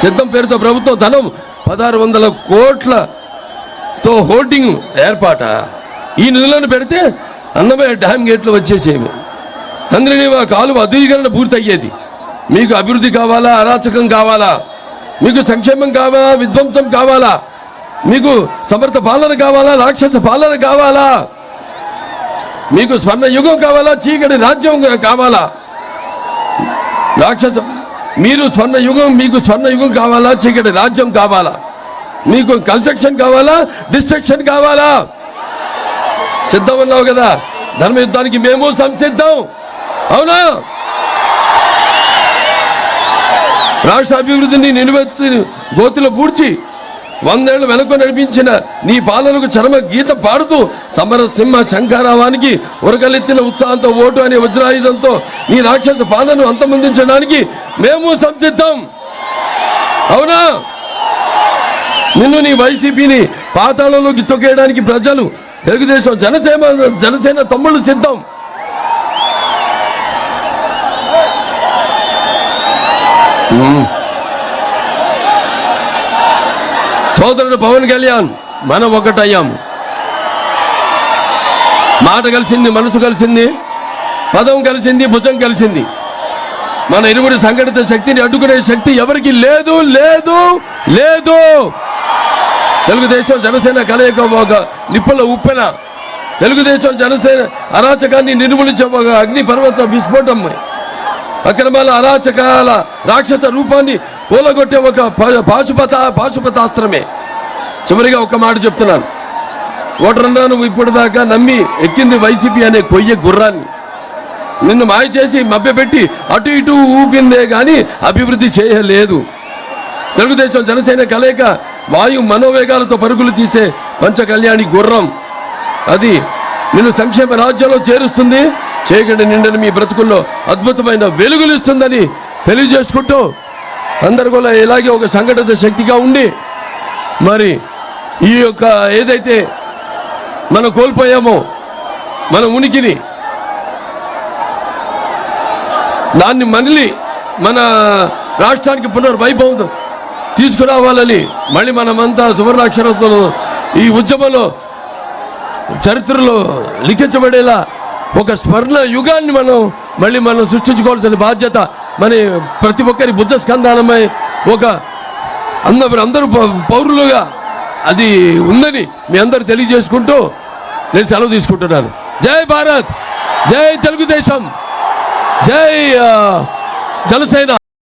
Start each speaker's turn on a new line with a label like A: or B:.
A: సిద్ధం పేరుతో ప్రభుత్వం ధనం 1600 కోట్లతో హోర్డింగ్ ఏర్పాట. ఈ నిధులను పెడితే అన్నమయ్య డ్యామ్ గేట్లు వచ్చేసేవి. చంద్రనీవ కాలువ అధీకరణ పూర్తయ్యేది. మీకు అభివృద్ధి కావాలా, అరాచకం కావాలా? మీకు సంక్షేమం కావాలా, విధ్వంసం కావాలా? మీకు సమర్థ పాలన కావాలా, రాక్షస పాలన కావాలా? మీకు స్వర్ణ యుగం కావాలా, చీకటి రాజ్యం కావాలా? రాక్షస మీరు మీకు స్వర్ణ యుగం కావాలా, చీకటి రాజ్యం కావాలా? మీకు కన్స్ట్రక్షన్ కావాలా, డిస్ట్రక్షన్ కావాలా? సిద్ధం ఉన్నావు కదా? ధర్మ యుద్ధానికి మేము సంసిద్ధం. అవునా? రాష్ట్ర అభివృద్ధిని నిలువెత్తి గోతిలో పూడ్చి 100 ఏళ్లు వెనక నడిపించిన నీ పాలనకు చరమ గీత పాడుతూ సమరసింహ శంఖారావానికి ఉరకలెత్తిన ఉత్సాహంతో ఓటు అనే వజ్రాయుధంతో నీ రాక్షస పాలనను అంతమొందించడానికి మేము సంసిద్ధం. అవునా? నిన్ను నీ వైసీపీని పాతాళంలోకి తొక్కేయడానికి ప్రజలు, తెలుగుదేశం, జనసేన తమ్ముళ్ళు సిద్ధం. సోదరుడు పవన్ కళ్యాణ్, మనం ఒకటయ్యాము. మాట కలిసింది, మనసు కలిసింది, పదం కలిసింది, భుజం కలిసింది. మన ఇరువురి సంఘటిత శక్తిని అడ్డుకునే శక్తి ఎవరికి లేదు, లేదు, లేదు. తెలుగుదేశం జనసేన కలయిక ఒక నిప్పుల ఉప్పెన. తెలుగుదేశం జనసేన అరాచకాన్ని నిర్మూలించే ఒక అగ్ని పర్వత విస్ఫోటం. అక్రమాల, అరాచకాల రాక్షస రూపాన్ని కూలగొట్టే ఒక పాశుపతాస్త్రమే. చివరిగా ఒక మాట చెప్తున్నాను. ఓటరన్నా నువ్వు ఇప్పటిదాకా నమ్మి ఎక్కింది వైసీపీ అనే కొయ్య గుర్రాన్ని. నిన్ను మాయ చేసి మభ్యపెట్టి అటు ఇటు ఊపిందే కానీ అభివృద్ధి చేయలేదు. తెలుగుదేశం జనసేన కలయిక వాయు మనోవేగాలతో పరుగులు తీసే పంచకళ్యాణి గుర్రం. అది నిన్ను సంక్షేమ రాజ్యంలో చేరుస్తుంది. చీకటి నిండిన మీ బ్రతుకుల్లో అద్భుతమైన వెలుగులు ఇస్తుందని తెలియజేసుకుంటూ అందరు కూడా ఇలాగే ఒక సంఘటిత శక్తిగా ఉండి మరి ఈ యొక్క ఏదైతే మనం కోల్పోయామో మన ఉనికిని, దాన్ని మళ్ళీ మన రాష్ట్రానికి పునర్వైభవం తీసుకురావాలని మళ్ళీ మనమంతా సువర్ణాక్షరంతో ఈ ఉద్యమంలో చరిత్రలో లిఖించబడేలా ఒక స్వర్ణ యుగాన్ని మనం సృష్టించుకోవాల్సిన బాధ్యత మన ప్రతి ఒక్కరి బుద్ధ స్కంధాలమై ఒక అందరూ పౌరులుగా అది ఉందని మీ అందరూ తెలియజేసుకుంటూ నేను సెలవు తీసుకుంటున్నాను. జై భారత్, జై తెలుగుదేశం, జై జనసేన.